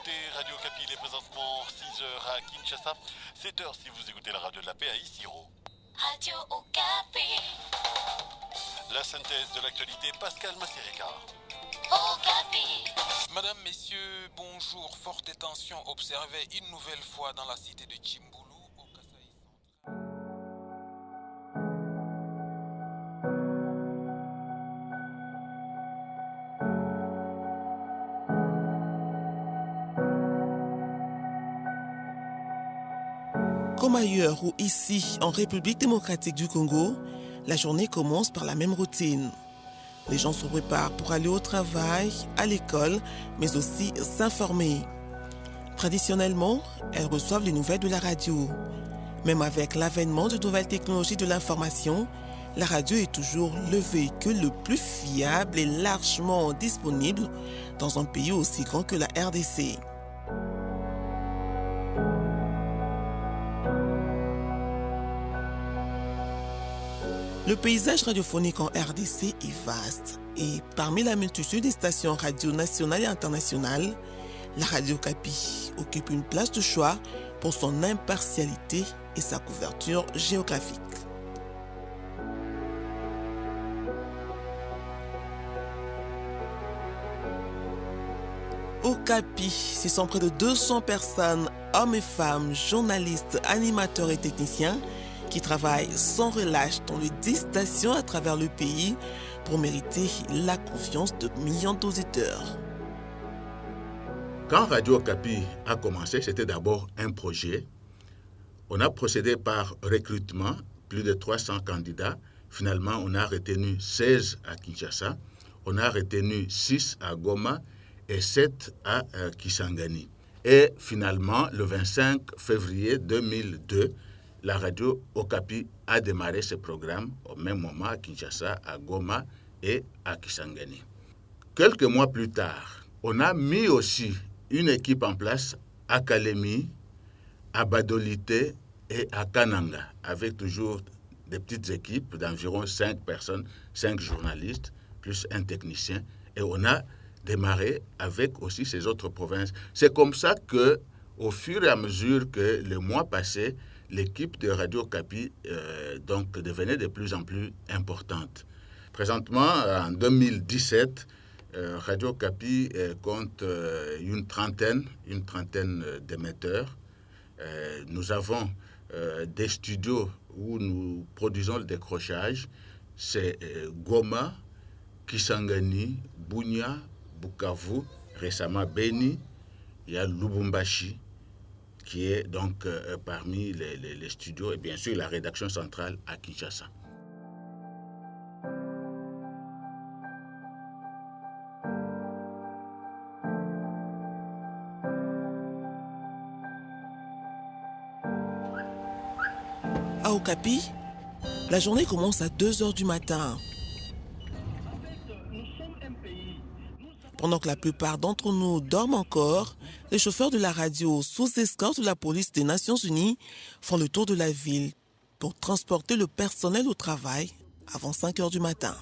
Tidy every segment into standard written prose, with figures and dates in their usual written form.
écoutez Radio Kapi, il est présentement 6h à Kinshasa, 7h si vous écoutez la radio de la paix à Isiro. Radio Okapi. La synthèse de l'actualité, Pascal Massirika. Okapi. Madame, messieurs, bonjour. Forte tension observée une nouvelle fois dans la cité de Tchimboulou, au Kasaï central. Comme ailleurs ou ici, en République démocratique du Congo, la journée commence par la même routine. Les gens se préparent pour aller au travail, à l'école, mais aussi s'informer. Traditionnellement, elles reçoivent les nouvelles de la radio. Même avec l'avènement de nouvelles technologies de l'information, la radio est toujours le véhicule le plus fiable et largement disponible dans un pays aussi grand que la RDC. Le paysage radiophonique en RDC est vaste et parmi la multitude des stations radio nationales et internationales, la Radio Kapi occupe une place de choix pour son impartialité et sa couverture géographique. Au Kapi, ce sont près de 200 personnes, hommes et femmes, journalistes, animateurs et techniciens qui travaillent sans relâche dans les 10 stations à travers le pays pour mériter la confiance de millions d'auditeurs. Quand Radio Kapi a commencé, c'était d'abord un projet. On a procédé par recrutement, plus de 300 candidats. Finalement, on a retenu 16 à Kinshasa, on a retenu 6 à Goma et 7 à Kisangani. Et finalement, le 25 février 2002, la radio Okapi a démarré ce programme au même moment à Kinshasa, à Goma et à Kisangani. Quelques mois plus tard, on a mis aussi une équipe en place à Kalemi, à Badolité et à Kananga, avec toujours des petites équipes d'environ 5 personnes, 5 journalistes, plus un technicien. Et on a démarré avec aussi ces autres provinces. C'est comme ça que, au fur et à mesure que les mois passaient, l'équipe de Radio Kapi donc devenait de plus en plus importante. Présentement, en 2017, Radio Kapi compte une trentaine d'émetteurs. Nous avons des studios où nous produisons le décrochage. C'est Goma, Kisangani, Bunia, Bukavu, récemment Beni, il y a Lubumbashi, qui est donc parmi les studios et bien sûr la rédaction centrale à Kinshasa. À Okapi, la journée commence à 2h du matin. Pendant que la plupart d'entre nous dorment encore, les chauffeurs de la radio, sous escorte de la police des Nations Unies, font le tour de la ville pour transporter le personnel au travail avant 5h du matin.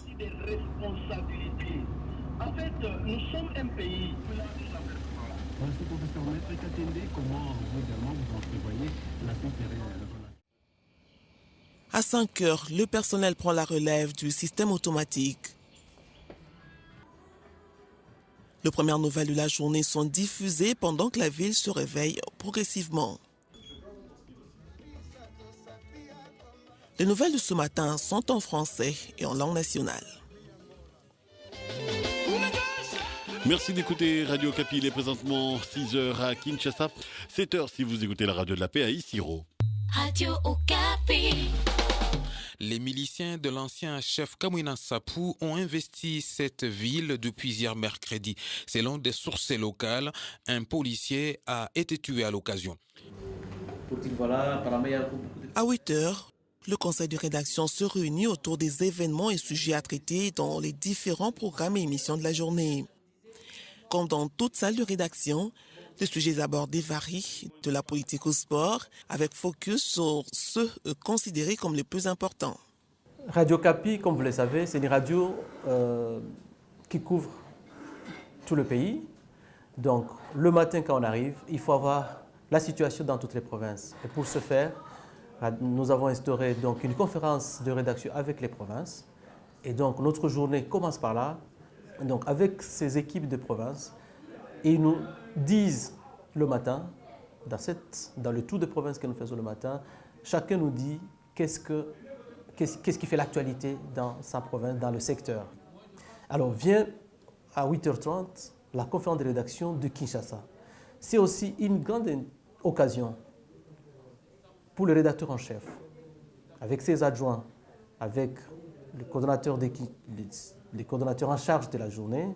En fait, nous sommes un pays. Monsieur le professeur Maître Katende, comment vous également vous entrevoyez la À 5h, le personnel prend la relève du système automatique. Les premières nouvelles de la journée sont diffusées pendant que la ville se réveille progressivement. Les nouvelles de ce matin sont en français et en langue nationale. Merci d'écouter Radio Kapi, il est présentement 6h à Kinshasa, 7h si vous écoutez la radio de la paix à Isiro. Radio Okapi. Les miliciens de l'ancien chef Kamwina Sapou ont investi cette ville depuis hier mercredi. Selon des sources locales, un policier a été tué à l'occasion. À 8h, le conseil de rédaction se réunit autour des événements et sujets à traiter dans les différents programmes et émissions de la journée. Comme dans toute salle de rédaction, les sujets abordés varient de la politique au sport, avec focus sur ceux considérés comme les plus importants. Radio Kapi, comme vous le savez, c'est une radio qui couvre tout le pays. Donc, le matin, quand on arrive, il faut avoir la situation dans toutes les provinces. Et pour ce faire, nous avons instauré donc une conférence de rédaction avec les provinces. Et donc, notre journée commence par là, donc avec ces équipes de provinces. Et ils nous disent le matin, dans le tour de province que nous faisons le matin, chacun nous dit qu'est-ce qui fait l'actualité dans sa province, dans le secteur. Alors, vient à 8h30 la conférence de rédaction de Kinshasa. C'est aussi une grande occasion pour le rédacteur en chef, avec ses adjoints, avec les coordonnateurs en charge de la journée,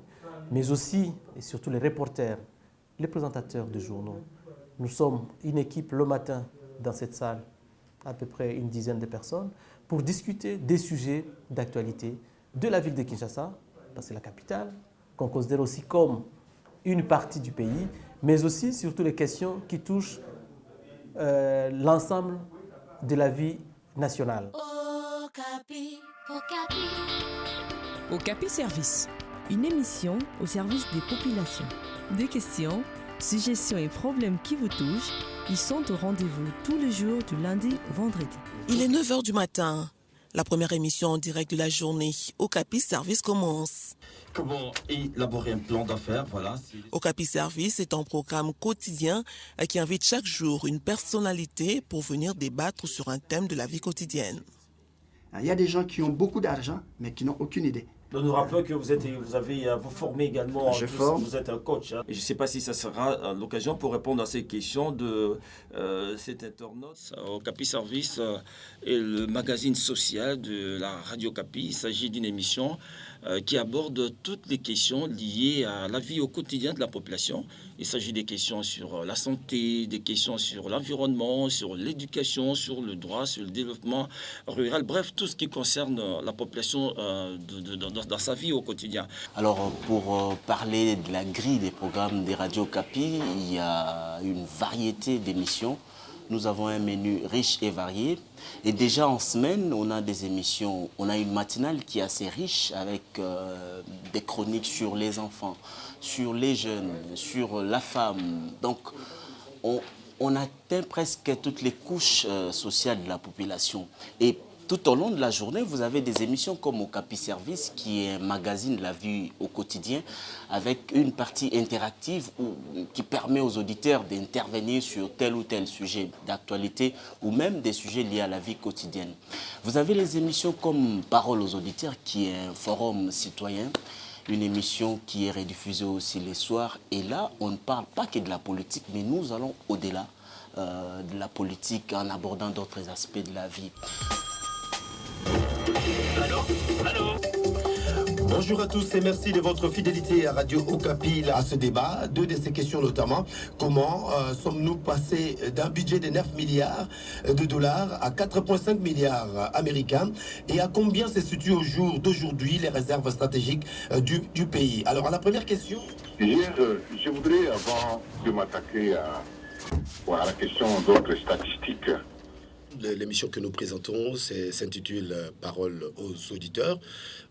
mais aussi et surtout les reporters, les présentateurs de journaux. Nous sommes une équipe le matin dans cette salle, à peu près une dizaine de personnes, pour discuter des sujets d'actualité de la ville de Kinshasa, parce que c'est la capitale, qu'on considère aussi comme une partie du pays, mais aussi surtout les questions qui touchent l'ensemble de la vie nationale. Okapi, Okapi. Okapi Service, une émission au service des populations. Des questions, suggestions et problèmes qui vous touchent, ils sont au rendez-vous tous les jours du lundi au vendredi. Il est 9h du matin. La première émission en direct de la journée, Okapi Service commence. Comment élaborer un plan d'affaires, voilà. Okapi Service est un programme quotidien qui invite chaque jour une personnalité pour venir débattre sur un thème de la vie quotidienne. Il y a des gens qui ont beaucoup d'argent, mais qui n'ont aucune idée. Nous rappelons que vous formez également, vous êtes un coach. Et je ne sais pas si ça sera l'occasion pour répondre à ces questions de cet internaute. Okapi Service est le magazine social de la Radio Okapi. Il s'agit d'une émission qui aborde toutes les questions liées à la vie au quotidien de la population. Il s'agit des questions sur la santé, des questions sur l'environnement, sur l'éducation, sur le droit, sur le développement rural, bref, tout ce qui concerne la population dans sa vie au quotidien. Alors, pour parler de la grille des programmes des radios Okapi, il y a une variété d'émissions. Nous avons un menu riche et varié. Et déjà en semaine, on a des émissions, on a une matinale qui est assez riche avec des chroniques sur les enfants, sur les jeunes, sur la femme. Donc, on atteint presque toutes les couches sociales de la population. Et tout au long de la journée, vous avez des émissions comme Okapi Service, qui est un magazine de la vie au quotidien, avec une partie interactive qui permet aux auditeurs d'intervenir sur tel ou tel sujet d'actualité ou même des sujets liés à la vie quotidienne. Vous avez les émissions comme Parole aux auditeurs, qui est un forum citoyen, une émission qui est rediffusée aussi les soirs. Et là, on ne parle pas que de la politique, mais nous allons au-delà de la politique en abordant d'autres aspects de la vie. Allô. Bonjour à tous et merci de votre fidélité à Radio Okapi à ce débat. Deux de ces questions notamment, comment sommes-nous passés d'un budget de 9 milliards de dollars à 4,5 milliards américains et à combien se situent au jour d'aujourd'hui les réserves stratégiques du pays. Alors à la première question... Je voudrais, avant de m'attaquer à la question d'autres statistiques, l'émission que nous présentons s'intitule Parole aux auditeurs.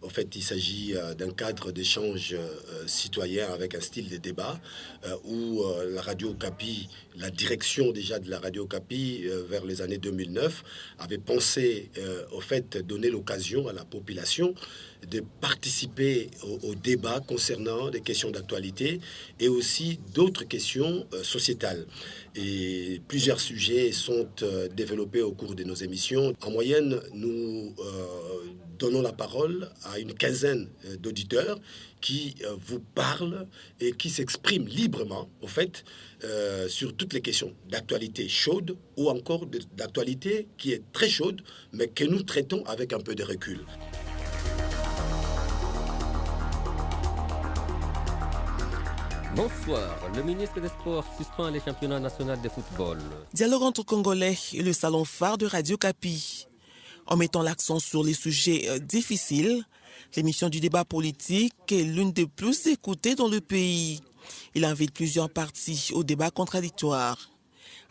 En fait, il s'agit d'un cadre d'échange citoyen avec un style de débat où la Radio Okapi, la direction déjà de la Radio Okapi vers les années 2009 avait pensé au fait donner l'occasion à la population de participer au débat concernant des questions d'actualité et aussi d'autres questions sociétales. Et plusieurs sujets sont développés au cours de nos émissions. En moyenne, nous donnons la parole à une quinzaine d'auditeurs qui vous parlent et qui s'expriment librement, au fait, sur toutes les questions d'actualité chaude ou encore d'actualité qui est très chaude, mais que nous traitons avec un peu de recul. Bonsoir. Le ministre des Sports suspend les championnats nationaux de football. Dialogue entre Congolais et le salon phare de Radio Okapi. En mettant l'accent sur les sujets difficiles, l'émission du débat politique est l'une des plus écoutées dans le pays. Il invite plusieurs partis au débat contradictoire.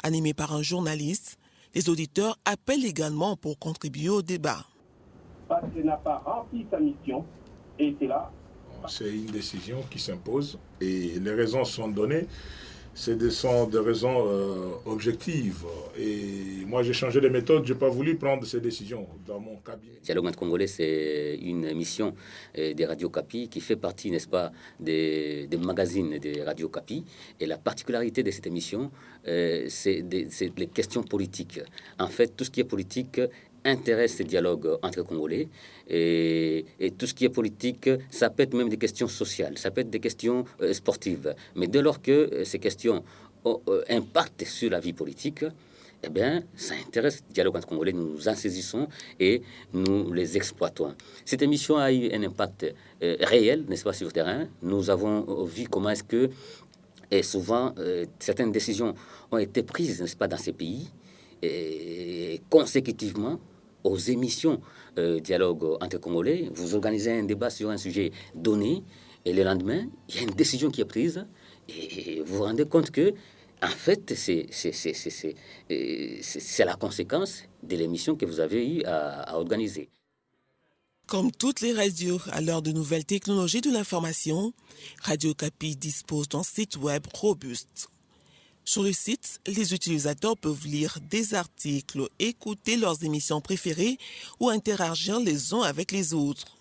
Animé par un journaliste, les auditeurs appellent également pour contribuer au débat. Parce qu'il n'a pas rempli sa mission et c'est là C'est une décision qui s'impose et les raisons sont données. Sont des raisons objectives. Et moi, j'ai changé de méthode. Je n'ai pas voulu prendre ces décisions dans mon cabinet. Dialogue entre Congolais, c'est une émission des Radio Kapi qui fait partie, n'est-ce pas, des magazines des Radio Kapi. Et la particularité de cette émission, c'est les questions politiques. En fait, tout ce qui est politique intéresse ce dialogue entre Congolais et tout ce qui est politique, ça peut être même des questions sociales, ça peut être des questions sportives. Mais dès lors que ces questions impactent sur la vie politique, eh bien, ça intéresse le dialogue entre Congolais, nous nous en saisissons et nous les exploitons. Cette émission a eu un impact réel, n'est-ce pas, sur le terrain. Nous avons vu comment est-ce que, et souvent, certaines décisions ont été prises, n'est-ce pas, dans ces pays, et consécutivement aux émissions dialogue entre Congolais. Vous organisez un débat sur un sujet donné et le lendemain, il y a une décision qui est prise et vous vous rendez compte que, en fait, c'est la conséquence de l'émission que vous avez eu à organiser. Comme toutes les radios à l'heure de nouvelles technologies de l'information, Radio Kapi dispose d'un site web robuste. Sur le site, les utilisateurs peuvent lire des articles, écouter leurs émissions préférées ou interagir les uns avec les autres.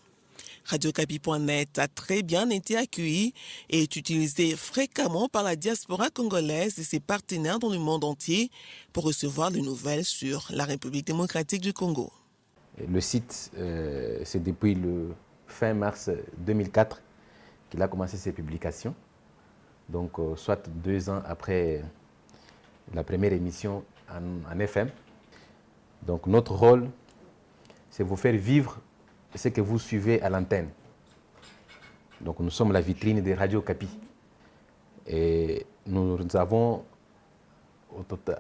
RadioCapi.net a très bien été accueilli et est utilisé fréquemment par la diaspora congolaise et ses partenaires dans le monde entier pour recevoir des nouvelles sur la République démocratique du Congo. Le site, c'est depuis le fin mars 2004 qu'il a commencé ses publications. Donc, soit 2 ans après la première émission en FM. Donc, notre rôle, c'est vous faire vivre ce que vous suivez à l'antenne. Donc, nous sommes la vitrine des Radio Kapi. Et nous avons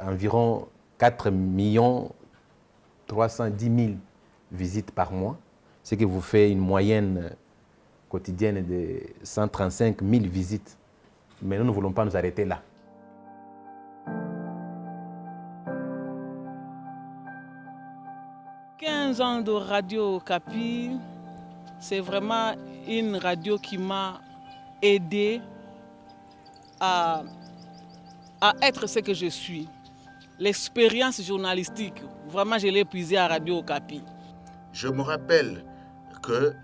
environ 4 310 000 visites par mois, ce qui vous fait une moyenne quotidienne de 135 000 visites. Mais nous ne voulons pas nous arrêter là. « 15 ans de Radio Kapi, c'est vraiment une radio qui m'a aidé à être ce que je suis. L'expérience journalistique, vraiment, je l'ai puisée à Radio Kapi. Je me rappelle qu'il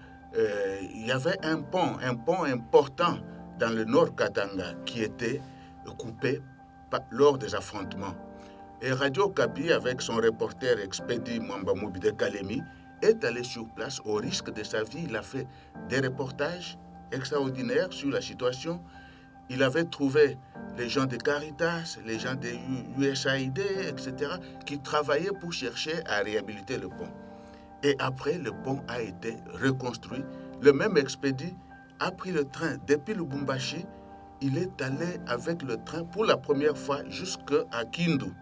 y avait un pont important dans le nord Katanga qui était coupé lors des affrontements. Et Radio Kapi, avec son reporter expédie Mwamba Moubide Kalemi, est allé sur place au risque de sa vie. Il a fait des reportages extraordinaires sur la situation. Il avait trouvé les gens de Caritas, les gens de USAID, etc., qui travaillaient pour chercher à réhabiliter le pont. Et après, le pont a été reconstruit. Le même expédie a pris le train depuis Lubumbashi. Il est allé avec le train pour la première fois jusqu'à Kindu.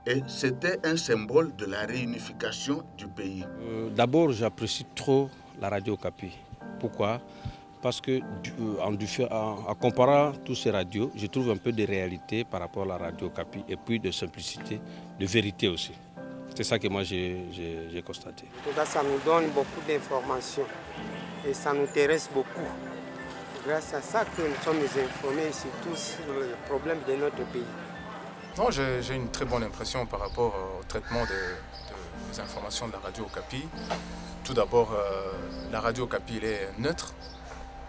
Et c'était un symbole de la réunification du pays. D'abord, j'apprécie trop la Radio Kapi. Pourquoi ? Parce que en comparant tous ces radios, je trouve un peu de réalité par rapport à la Radio Kapi et puis de simplicité, de vérité aussi. C'est ça que moi j'ai constaté. En tout cas, ça nous donne beaucoup d'informations et ça nous intéresse beaucoup. Grâce à ça que nous sommes informés surtout sur les problèmes de notre pays. Non, j'ai une très bonne impression par rapport au traitement des informations de la Radio Kapi. Tout d'abord, la Radio Kapi elle est neutre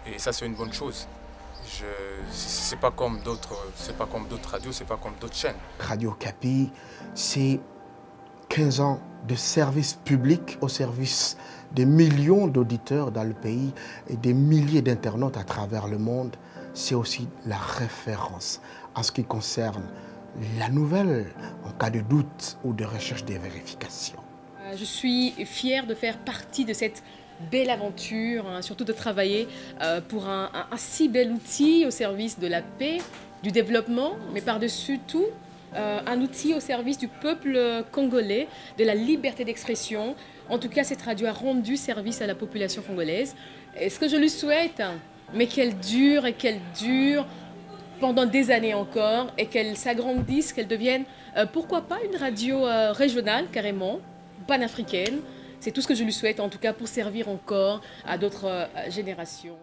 et ça c'est une bonne chose. C'est pas comme d'autres radios, c'est pas comme d'autres chaînes. Radio Kapi, c'est 15 ans de service public au service des millions d'auditeurs dans le pays et des milliers d'internautes à travers le monde. C'est aussi la référence en ce qui concerne la nouvelle en cas de doute ou de recherche de vérification. Je suis fière de faire partie de cette belle aventure, surtout de travailler pour un si bel outil au service de la paix, du développement, mais par-dessus tout, un outil au service du peuple congolais, de la liberté d'expression. En tout cas, cette radio a rendu service à la population congolaise. Et ce que je lui souhaite, mais qu'elle dure et qu'elle dure pendant des années encore et qu'elle s'agrandisse, qu'elle devienne, pourquoi pas, une radio régionale carrément, panafricaine, C'est tout ce que je lui souhaite, en tout cas, pour servir encore à d'autres générations.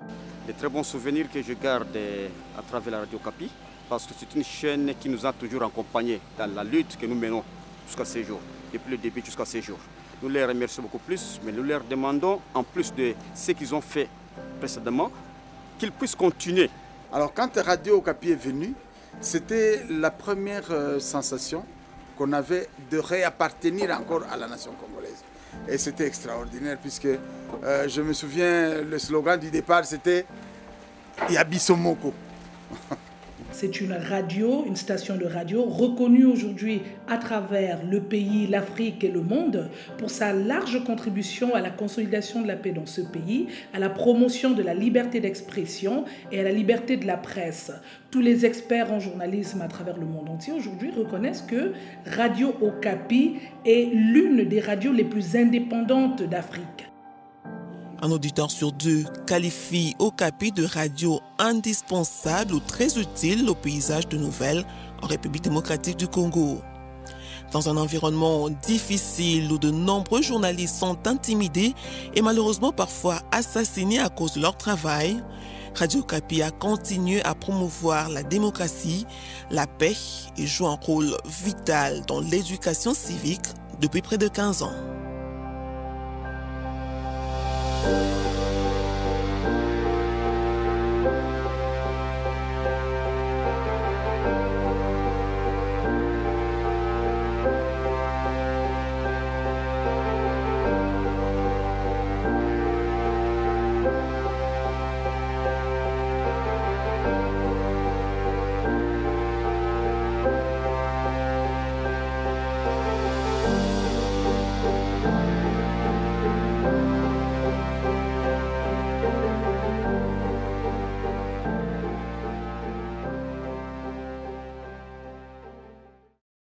Des très bons souvenirs que je garde à travers la Radio Kapi, parce que c'est une chaîne qui nous a toujours accompagnés dans la lutte que nous menons jusqu'à ces jours, depuis le début jusqu'à ces jours. Nous les remercions beaucoup plus, mais nous leur demandons, en plus de ce qu'ils ont fait précédemment, qu'ils puissent continuer. Alors quand Radio Kapi est venue, c'était la première sensation qu'on avait de réappartenir encore à la nation congolaise. Et c'était extraordinaire puisque je me souviens, le slogan du départ c'était « Yabisomoko ». C'est une radio, une station de radio reconnue aujourd'hui à travers le pays, l'Afrique et le monde pour sa large contribution à la consolidation de la paix dans ce pays, à la promotion de la liberté d'expression et à la liberté de la presse. Tous les experts en journalisme à travers le monde entier aujourd'hui reconnaissent que Radio Okapi est l'une des radios les plus indépendantes d'Afrique. Un auditeur sur deux qualifie Okapi de radio indispensable ou très utile au paysage de nouvelles en République démocratique du Congo. Dans un environnement difficile où de nombreux journalistes sont intimidés et malheureusement parfois assassinés à cause de leur travail, Radio Okapi a continué à promouvoir la démocratie, la paix et joue un rôle vital dans l'éducation civique depuis près de 15 ans.